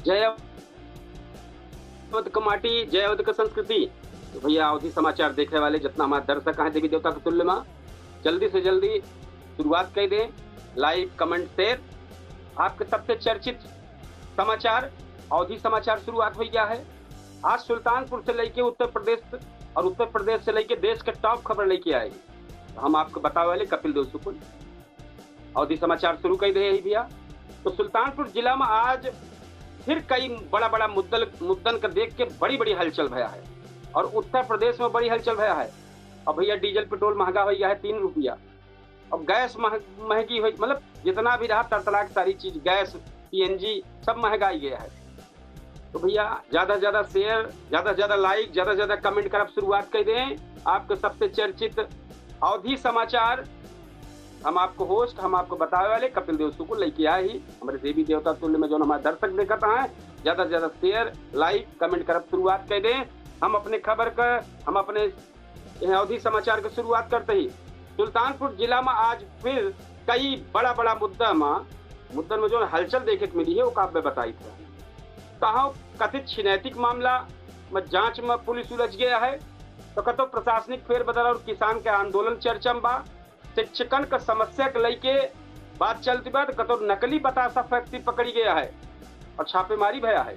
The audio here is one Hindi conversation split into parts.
जय अवध कमाटी, जय अवध का संस्कृति। तो भैया अवधि समाचार देखने वाले जितना हमारे दर्शक हैं देवी देवता के तुल्य में, जल्दी से जल्दी शुरुआत कर दें। Like, comment, share. आपके सबसे चर्चित समाचार अवधि समाचार शुरुआत हो गया है। आज सुल्तानपुर से लेके उत्तर प्रदेश और उत्तर प्रदेश से लेके देश के टॉप खबर लेके आएगी। तो हम आपको बताने वाले कपिल देव सुकुल अवधि समाचार शुरू कर दे भैया। तो सुल्तानपुर जिला में आज फिर कई बड़ा बड़ा मुद्दन का देख के बड़ी बड़ी हलचल भया है और उत्तर प्रदेश में बड़ी हलचल भया है। अब भैया डीजल पेट्रोल महंगा हो गया है 3 रुपया। अब गैस महंगी हुई, मतलब जितना भी रहा तड़तड़ाक सारी चीज, गैस, सीएनजी सब महंगाई गया है। तो भैया ज्यादा से ज्यादा शेयर, ज्यादा से ज्यादा लाइक, ज्यादा से ज्यादा कमेंट कर आप शुरुआत कर दें। आपके सबसे चर्चित अवधि समाचार हम आपको होस्ट, हम आपको बताने वाले कपिल देव सुकुल लेके आए ही हमारे देवी देवता तुल्य में जो हमारे दर्शक देखता है। ज्यादा से ज्यादा शेयर, लाइक, कमेंट कर शुरुआत कर दें। हम अपने खबर का, हम अपने अवधि समाचार की शुरुआत करते ही सुल्तानपुर जिला में आज फिर कई बड़ा बड़ा मुद्दन में जो हलचल देखे को मिली है वो काव्य बताई था। कहा कथित छिनैतिक मामला में जांच में पुलिस उलझ गया है। तो कतो प्रशासनिक फेरबदल और किसान के आंदोलन चर्चा में बा। शिक्षकन का समस्या के लेके बात चलती बात, कतो नकली बतासा फैक्ट्री पकड़ी गया है और छापेमारी भया है।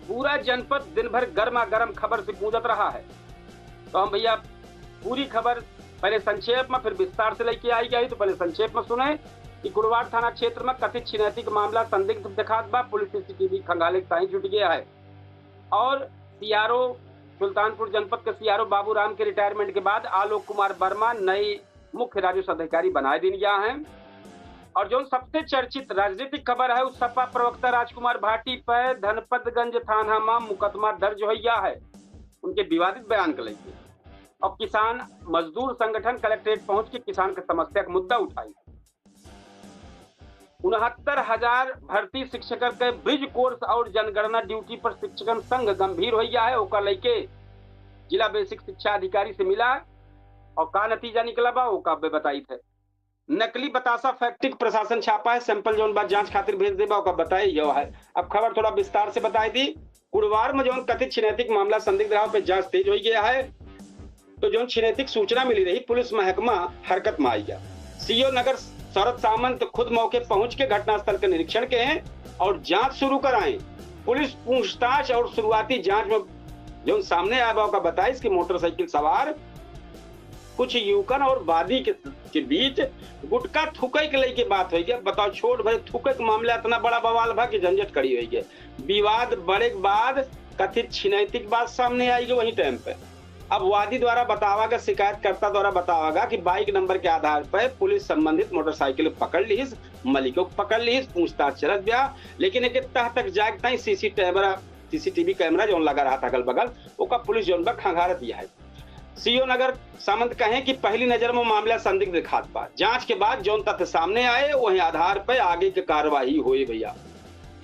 पूरा जनपद दिन भर गर्मा गर्म खबर से गूंजत रहा है। तो हम भैया पूरी खबर पहले संक्षेप में फिर विस्तार से लेके आई गई। तो पहले संक्षेप में सुने कि कुड़वाड़ थाना क्षेत्र में कथित छिनैतिक मामला संदिग्ध दिखात बा। पुलिस सीसीटीवी खंगाले ताई जुट गया है और सीआरओ सुल्तानपुर जनपद के सीआरओ बाबूराम के रिटायरमेंट के बाद आलोक कुमार वर्मा नए मुख्य राजस्व अधिकारी बनाए दिन गया है। और जो सबसे चर्चित राजनीतिक खबर है उस सपा प्रवक्ता राजकुमार भाटी पर धनपतगंज थाना में मुकदमा दर्ज हो गया है उनके विवादित बयान के लेके। अब किसान मजदूर संगठन कलेक्ट्रेट पहुंच के किसान की समस्या का मुद्दा उठाई। 69,000 भर्ती शिक्षक के ब्रिज कोर्स और जनगणना ड्यूटी पर शिक्षकन संघ गंभीर हो गया है। ओकर लेके जिला बेसिक शिक्षा अधिकारी से मिला और का नतीजा निकला बा वो काव्य बताई थे। नकली बतासा फैक्ट्री प्रशासन छापा है, सैंपल जोन बात जांच खातिर भेज देबा ओका बताई यो है। अब खबर थोड़ा विस्तार से बताई थी। कुड़वार में जो कथित छिनैतिक मामला संदिग्ध रहा पे जांच तेज हो गया है। तो जो छिनैतिक सूचना मिली रही पुलिस महकमा हरकत में आई गया। सीओ नगर शरद सामंत खुद मौके पहुंच के घटनास्थल के निरीक्षण के हैं और जांच शुरू कराएं। पुलिस पूछताछ और शुरुआती जांच में जो सामने आया का बताया इसकी मोटरसाइकिल सवार कुछ युवकन और वादी के बीच गुटका थूके के लेके बात हुई है। बताओ, छोट भरे थूके के मामला इतना बड़ा बवाल भा कि झंझट खड़ी हुई है। विवाद बढ़े के बाद कथित छिनैतिक बात सामने आएगी वही टाइम पे। अब वादी द्वारा बतावागा, शिकायतकर्ता द्वारा बतावागा कि बाइक नंबर के आधार पर पुलिस संबंधित मोटरसाइकिल पकड़ ली, मालिकों को पकड़ ली, पूछताछ चलत गया। लेकिन एक तह तक जागता ही सीसीटीवी कैमरा जो लगा रहा था अगल बगल ओका पुलिस जो खंगार दिया है। सीओ नगर सामंत कहें कि पहली नजर में मामला संदिग्ध दिखात बा। जांच के बाद जो तथ्य सामने आए वही आधार पर आगे की कार्रवाई हुई भैया।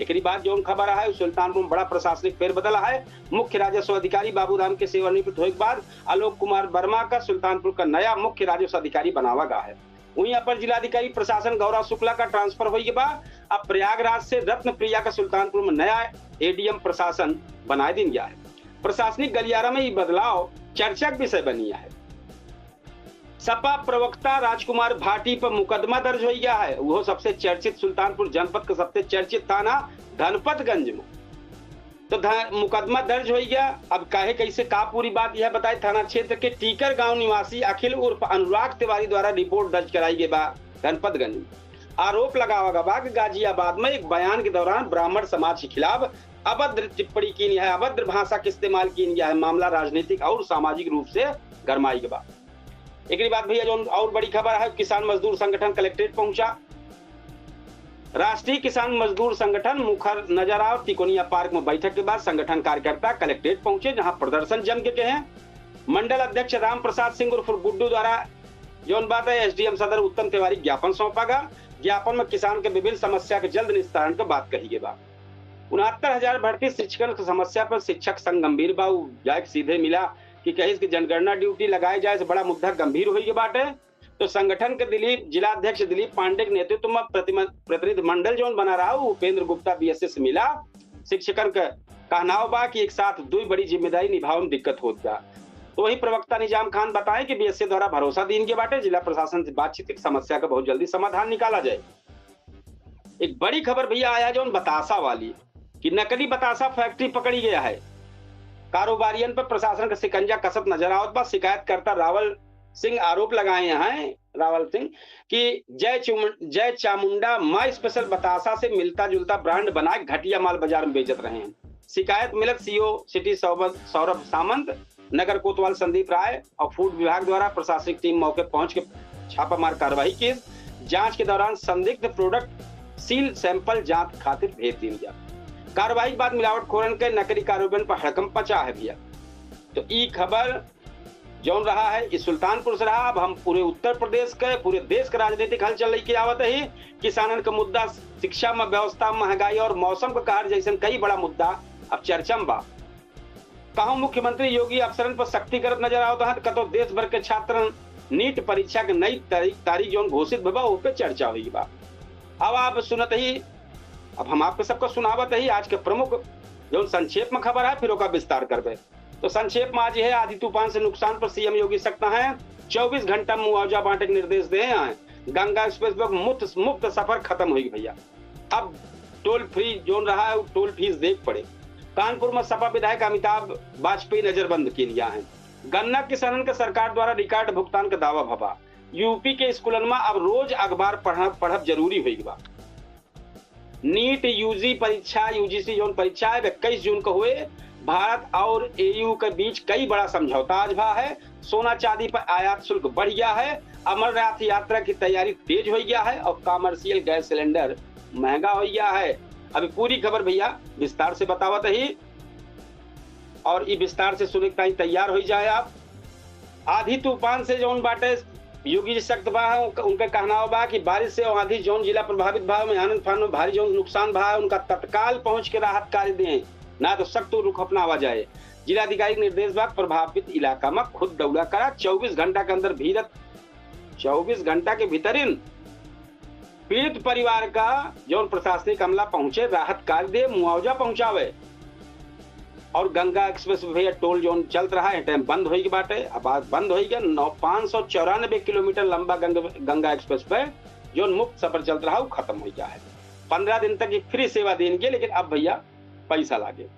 एक बात जो खबर है सुल्तानपुर में बड़ा प्रशासनिक फेरबदल है। मुख्य राजस्व अधिकारी बाबूराम के सेवानिवृत्त होने के बाद आलोक कुमार वर्मा का सुल्तानपुर का नया मुख्य राजस्व अधिकारी बनावा गया है। वहीं अपर जिलाधिकारी प्रशासन गौरव शुक्ला का ट्रांसफर हो गया। अब प्रयागराज से रत्न प्रिया का सुल्तानपुर में नया एडीएम प्रशासन बनाए दिन गया है। प्रशासनिक गलियारा में ये बदलाव चर्चा का विषय बनी है। सपा प्रवक्ता राजकुमार भाटी पर मुकदमा दर्ज हो गया है। वो सबसे चर्चित सुल्तानपुर जनपद का सबसे चर्चित थाना धनपतगंज में तो मुकदमा दर्ज हो गया। अब काहे कैसे का पूरी बात यह बताए। थाना क्षेत्र के टीकर गांव निवासी अखिल उर्फ अनुराग तिवारी द्वारा रिपोर्ट दर्ज कराई गई बा धनपतगंज में। आरोप लगावा बा कि गाजियाबाद में एक बयान के दौरान ब्राह्मण समाज के खिलाफ अभद्र टिप्पणी की है, अभद्र भाषा का इस्तेमाल की गया है। मामला राजनीतिक और सामाजिक रूप से गरमाई के बाद एक बात भैया जो और बड़ी खबर है, किसान मजदूर संगठन कलेक्ट्रेट पहुंचा। राष्ट्रीय किसान मजदूर संगठन मुखर नजर और तिकोनिया पार्क में बैठक के बाद संगठन कार्यकर्ता कलेक्ट्रेट पहुंचे जहां प्रदर्शन जम के हैं। मंडल अध्यक्ष राम प्रसाद सिंह उर्फ गुड्डू द्वारा जो बात है एसडीएम सदर उत्तम तिवारी ज्ञापन सौंपा गया। ज्ञापन में किसान के विभिन्न समस्या के जल्द निस्तारण की बात कही गई। 69,000 भर्ती शिक्षकों की समस्या पर शिक्षक संघ गंभीर बाबू जाए सीधे मिला कि कहीं जनगणना ड्यूटी लगाई जाए से बड़ा मुद्दा गंभीर हुई बाटे। तो संगठन के दिलीप जिला अध्यक्ष दिलीप पांडे के नेतृत्व में प्रतिनिधि मंडल जो बना रहा उपेंद्र गुप्ता बीएसए से मिला। शिक्षकन का कहनाव बा कि एक साथ दो बड़ी जिम्मेदारी निभावे में दिक्कत होत बा। तो वही प्रवक्ता निजाम खान बताए कि बीएसए द्वारा भरोसा दीन के बाटे जिला प्रशासन से बातचीत समस्या का बहुत जल्दी समाधान निकाला जाए। एक बड़ी खबर भैया आया जो बतासा वाली कि नकली बतासा फैक्ट्री पकड़ी गया है। कारोबारियन पर प्रशासन का शिकंजा कसत नजर आवत बा। शिकायतकर्ता रावल सिंह आरोप लगाए हैं रावल सिंह कि जय चामुंडा माँ स्पेशल बतासा से मिलता जुलता ब्रांड बना घटिया माल बाजार में बेचत रहे हैं। शिकायत मिलत सीओ सिटी सौरभ सामंत, नगर कोतवाल संदीप राय और फूड विभाग द्वारा प्रशासनिक टीम मौके पहुंच के छापामार कार्रवाई की। जांच के दौरान संदिग्ध प्रोडक्ट सील सैंपल जांच खातिर भेज दी गया। कार्रवाई के बाद मिलावटखोरन के नकली कारोबार पर हड़कंप मचा है भैया। तो ई खबर जो रहा है इस सुल्तानपुर से रहा। अब हम पूरे उत्तर प्रदेश के पूरे देश के राजनीतिक हलचल की आवत है। किसानन का मुद्दा, शिक्षा में व्यवस्था, महंगाई और मौसम का कहर जैसे कई बड़ा मुद्दा अब चर्चा में बा। कहूं मुख्यमंत्री योगी अफसरन पर सख्ती करत नजर आवत है। कतो देश भर के छात्र नीट परीक्षा के नई तारीख जो घोषित भा उस पर चर्चा हुई बा। अब आप सुनत ही, अब हम आपके सबको सुनावत ही आज के प्रमुख जो संक्षेप में खबर है, फिर ओका विस्तार करबे। तो संक्षेप में आज है आधी तूफान से नुकसान पर सीएम योगी सख्त हैं। 24 घंटा मुआवजा बांटे के निर्देश दिए हैं। गंगा एक्सप्रेस वे मुफ्त सफर खत्म हुई भैया। अब टोल फ्री जोन रहा है टोल फीस देख पड़े। कानपुर में सपा विधायक अमिताभ वाजपेयी नजरबंद के लिया है। गन्ना किसानन के सरकार द्वारा रिकॉर्ड भुगतान का दावा भबा। यूपी के स्कूलन में अब रोज अखबार पढ़ब जरूरी हुई बा। नीट यूजी परीक्षा यूजीसी जोन परीक्षा है 21 जून को हुए। भारत और एयू के बीच कई बड़ा समझौता आज भा है। सोना चांदी पर आयात शुल्क बढ़ गया है। अमरनाथ यात्रा की तैयारी तेज हो गया है और कमर्शियल गैस सिलेंडर महंगा हो गया है। अभी पूरी खबर भैया विस्तार से बतावत ही और ये विस्तार से सुनने के तैयार हो जाए आप। आधी तूफान से जो बाटे योगी जी सख्त बा उनका कहना बा कि बारिश से आंधी जोन जिला प्रभावित भाव में आनंद फान में भारी जो नुकसान भा है उनका तत्काल पहुंच के राहत कार्य दें, ना तो सख्त रुख अपनावा जाए। जिलाधिकारी निर्देश बा प्रभावित इलाका में खुद दौरा करा। 24 घंटा के अंदर 24 घंटा के भीतरीन पीड़ित परिवार का जो प्रशासनिक अमला पहुंचे, राहत कार्य दे, मुआवजा पहुंचावे। और गंगा एक्सप्रेस भैया टोल जोन चल रहा है टाइम बंद होगी बाटे। अब आज बंद हो गया। 594 किलोमीटर लंबा गंगा एक्सप्रेस पे जो मुफ्त सफर चल रहा है खत्म हो गया है। 15 दिन तक फ्री सेवा देंगे, लेकिन अब भैया पैसा लागे।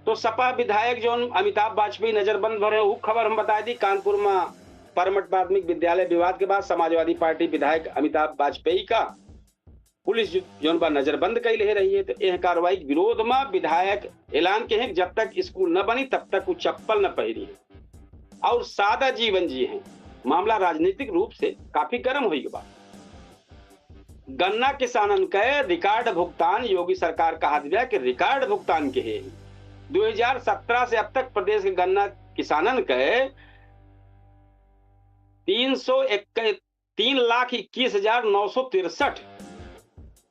तो सपा विधायक जो अमिताभ वाजपेयी नजरबंद भरे वो खबर हम बता दी। कानपुर में परमट प्राथमिक विद्यालय विवाद के बाद समाजवादी पार्टी विधायक अमिताभ वाजपेयी का पुलिस जो नजरबंद कर ले रही है। तो यह कार्रवाई के विरोध में विधायक ऐलान के हैं जब तक स्कूल न बनी तब तक वो चप्पल न पहनी है और सादा जीवन जी है। मामला राजनीतिक रूप से काफी गर्म हुई बात। गन्ना किसानन के रिकॉर्ड भुगतान योगी सरकार कहा दिया कि रिकॉर्ड भुगतान के है। 2017 से अब तक प्रदेश के गन्ना किसानन के 3,21,963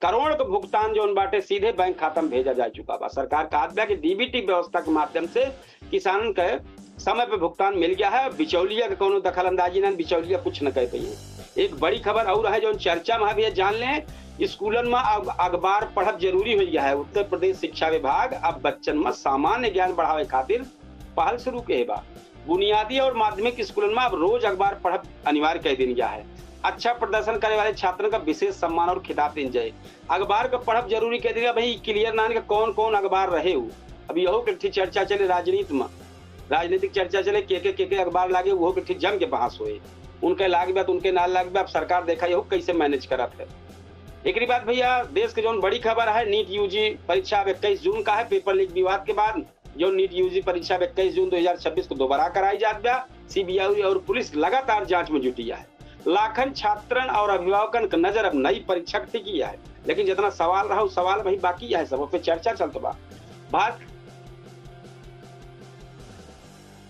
करोड़ का भुगतान जो बाटे सीधे बैंक खाता में भेजा जा चुका बा। सरकार कहा दिया कि डीबीटी व्यवस्था के माध्यम से किसानन के समय पे भुगतान मिल गया है। बिचौलिया के कोनो दखल अंदाजी न, बिचौलिया कुछ न कह पाई है। एक बड़ी खबर और है जो चर्चा में भी जान लें। स्कूलन में अखबार पढ़ब जरूरी हो गया है। उत्तर प्रदेश शिक्षा विभाग अब बच्चन में सामान्य ज्ञान बढ़ावे खातिर पहल शुरू के बा। बुनियादी और माध्यमिक स्कूलन में अब रोज अखबार पढ़ब अनिवार्य कह दिन गया है। अच्छा प्रदर्शन करने वाले छात्रों का विशेष सम्मान और खिताब दिन जाए। अखबार का पढ़ब जरूरी कह दिया भाई। क्लियर नान का कौन कौन अखबार रहे हो। अब यहो के चर्चा चले राजनीति में, राजनीतिक चर्चा चले के अखबार लागे वो के जम के बहस हुए। उनके लाग बात उनके नाल लाग बात सरकार देखा यहो कैसे मैनेज करत है। एक बात भैया देश के जो बड़ी खबर है नीट यूजी परीक्षा 21 जून का है। पेपर लीक विवाद के बाद जो नीट यूजी परीक्षा 21 जून 2026 को दोबारा कराई जात बा। सीबीआई और पुलिस लगातार जांच में जुटी है। लाखन छात्रन और अभिभावकन का नजर अब नई परीक्षा की है, लेकिन जितना सवाल रहा सवाल वही बाकी है। सब पे चर्चा चलता बा। भारत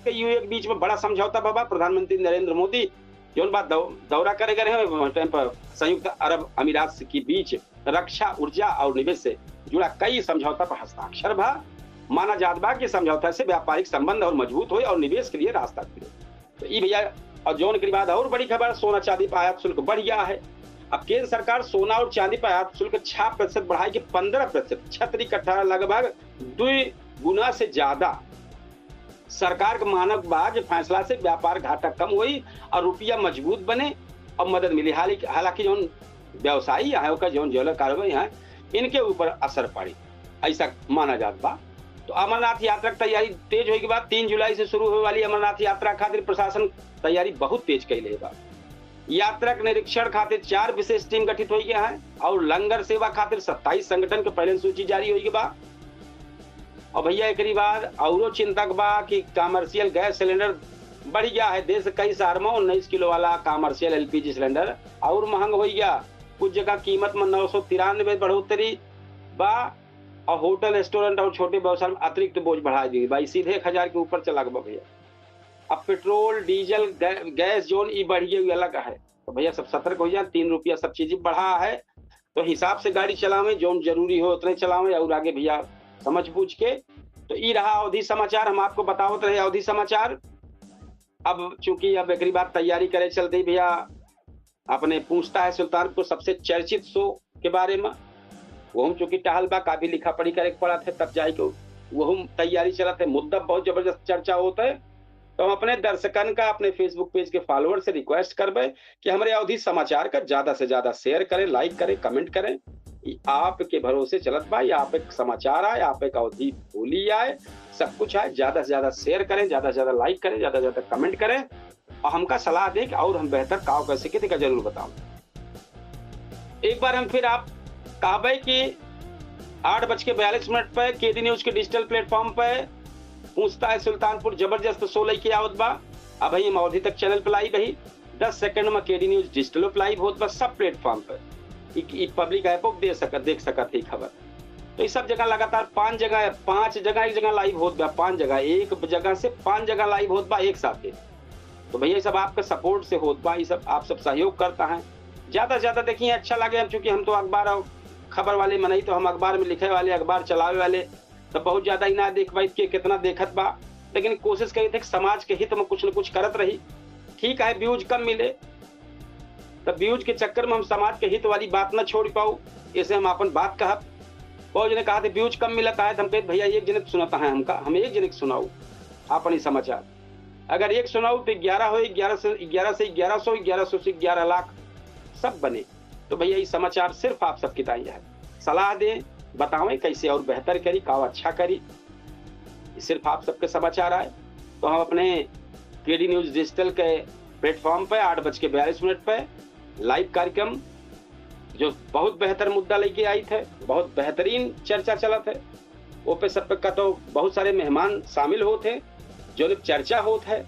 के यूए के बीच में बड़ा समझौता बाबा। प्रधानमंत्री नरेंद्र मोदी जो बात दौरा करे गए टाइम पर संयुक्त अरब अमीरात के बीच रक्षा, ऊर्जा और निवेश से जुड़ा कई समझौता पर हस्ताक्षर भा। माना जात बा कि समझौता से व्यापारिक संबंध और मजबूत हो और निवेश के लिए रास्ता खुले। तो ये भैया और जोन के बाद और बड़ी खबर, सोना चांदी पर आयात शुल्क बढ़ गया है। अब केंद्र सरकार सोना और चांदी पर आयात शुल्क 6% बढ़ाई के 15%, 36 लगभग 2 गुना से ज्यादा। सरकार के मानकबाज फैसला से व्यापार घाटा कम हुई और रुपया मजबूत बने और मदद मिली। हालांकि जो व्यवसायी है जो ज्वेलर कारोबारी है इनके ऊपर असर पड़ी, ऐसा माना जाता बा। तो अमरनाथ यात्रा की तैयारी तेज होने के बाद 3 जुलाई से शुरू होने वाली अमरनाथ यात्रा खातिर प्रशासन तैयारी बहुत तेज कैले बा। यात्रा के निरीक्षण खातिर 4 विशेष टीम गठित हो गया है और लंगर सेवा खातिर 27 संगठन के पहले सूची जारी होगी बा। और भैया एक बाद औरो चिंतक बा कि कमर्शियल गैस सिलेंडर बढ़ गया है। देश कई शहर में 19 किलो वाला कमर्शियल एलपीजी सिलेंडर और महंग हो गया। कुछ जगह कीमत में 993 बढ़ोतरी बा और होटल रेस्टोरेंट और छोटे व्यवसाय में अतिरिक्त बोझ बढ़ा दी भाई, सीधे 1000 के ऊपर चला गया भैया। अब पेट्रोल डीजल गैस जोन ई बढ़ गई अलग है, तो भैया सब सतर्क हो जाए। 3 रुपया सब चीज बढ़ा है, तो हिसाब से गाड़ी चलावे, जो जरूरी हो उतने चलावे और आगे भैया समझ बूझ के। तो ये रहा अवधि समाचार, हम आपको बतावत रहे अवधि समाचार। अब चूंकि अब एक बात तैयारी करे चलते ही भैया अपने पूछता है सुल्तानपुर सबसे चर्चित शो के बारे में, वो हम चूंकि टहल बा काफी लिखा पढ़ी करे पड़ा थे तब जाए को वो हम तैयारी चला थे, मुद्दा बहुत जबरदस्त चर्चा होता है। तो हम अपने दर्शकन का अपने फेसबुक पेज के फॉलोअर से रिक्वेस्ट करबे कि हमारे अवधि समाचार का ज्यादा से ज्यादा शेयर करें, लाइक करें, कमेंट करें। आपके भरोसे चलत भाई, आप एक समाचार आए, आप एक अवधि बोली आए, सब कुछ आए। ज्यादा से ज्यादा शेयर करें, ज्यादा से ज्यादा लाइक करें, ज्यादा से ज्यादा कमेंट करें और हमका सलाह दें कि और हम बेहतर काम कर सके तो जरूर बताओ। एक बार हम फिर आप कहबे कि 8:42 पे केडी न्यूज के डिजिटल प्लेटफॉर्म पे पूछता है सुल्तानपुर जबरदस्त शो लेके आवत बा। अब हम अवधि तक चैनल पे लाइव रही 10 सेकंड में केडी न्यूज डिजिटल पे लाइव होत बा सब प्लेटफॉर्म पे। पब्लिक ऐप देख सकत है खबर। तो इस सब जगह लगातार 5 जगह एक जगह लाइव होत बा, 5 जगह एक जगह से 5 जगह लाइव होत बा एक साथ। तो भैया ये सब आपके सपोर्ट से होत बा, ये सब आप सब सहयोग करता है। ज्यादा से ज्यादा देखिए अच्छा लगे। हम चूंकि हम तो अखबार और खबर वाले में नहीं, तो हम अखबार में लिखे वाले, अखबार चलावे वाले, तो बहुत ज्यादा ही ना देख पाई के कितना देखत बा, लेकिन कोशिश करी थे कि समाज के हित में कुछ न कुछ करत रही। ठीक है व्यूज कम मिले, तब व्यूज के चक्कर में हम समाज के हित वाली बात न छोड़ पाऊ, ऐसे हम अपन बात कहब। बहुत जने कहा थे व्यूज कम मिलता है, तो हम कहते भैया एक जने सुनाता है हमका, हम एक जने सुनाऊ अपन समाचार। अगर एक सुनाऊ तो 11 हो, 11 से 1100, 1100 से 11 लाख सब बने। तो भैया ये समाचार सिर्फ आप सबकी ताई है, सलाह दें, बतावें कैसे और बेहतर करी, का अच्छा करी, सिर्फ आप सबके समाचार आए। तो हम अपने केडी न्यूज डिजिटल के प्लेटफॉर्म पे 8:42 पे लाइव कार्यक्रम जो बहुत बेहतर मुद्दा लेके आई थे, बहुत बेहतरीन चर्चा चला थे, वो पे सब पे तो बहुत सारे मेहमान शामिल होते, जो चर्चा होत है,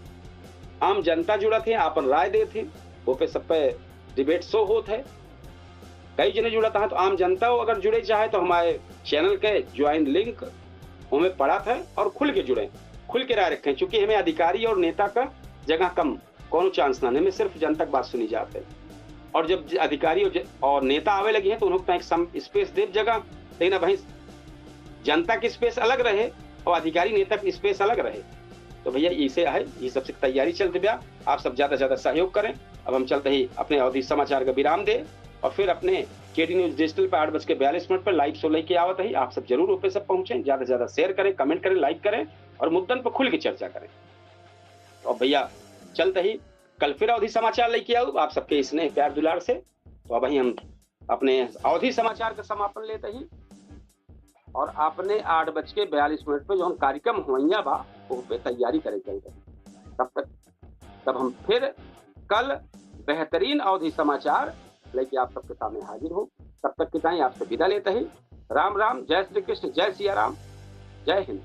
आम जनता जुड़त है, आपन राय देते, वो पे सब पे डिबेट शो होत है, कई जने जुड़ता है। तो आम जनता हो अगर जुड़े चाहे तो हमारे चैनल के ज्वाइन लिंक हमें पड़ा था और खुल के जुड़े, खुल के राय रखें। चूंकि हमें अधिकारी और नेता का जगह कम, कोनो चांस ना, हमें सिर्फ जनता की बात सुनी जाते है। और जब अधिकारी और नेता आवे लगे हैं तो उन्होंने एक स्पेस दे जगह, लेकिन भाई जनता की स्पेस अलग रहे और अधिकारी नेता की स्पेस अलग रहे। तो भैया इसे है, ये सबसे तैयारी चलते भैया, आप सब ज्यादा से ज्यादा सहयोग करें। अब हम चलते ही अपने अवधि समाचार का विराम दे और फिर अपने केडी न्यूज डिजिटल पर 8:42 पर लाइव शो लेके आवत है। आप सब जरूर ऊपर सब पहुंचे, ज्यादा से ज्यादा शेयर करें, कमेंट करें, लाइक करें और मुद्दन पर खुल के चर्चा करें। तो भैया चलते ही कल फिर अवधि समाचार लेके आऊ आप सबके स्नेह प्यार दुलार से। तो अब हम अपने अवधि समाचार का समापन लेते ही और अपने 8:42 पे जो हम कार्यक्रम हुआ बा वो पे तैयारी करे चलते। तब हम फिर कल बेहतरीन अवधि समाचार लेके आप सबके सामने हाजिर हो। तब तक के टाइम आपसे विदा लेते ही। राम राम, जय श्री कृष्ण, जय सिया राम, जय हिंद।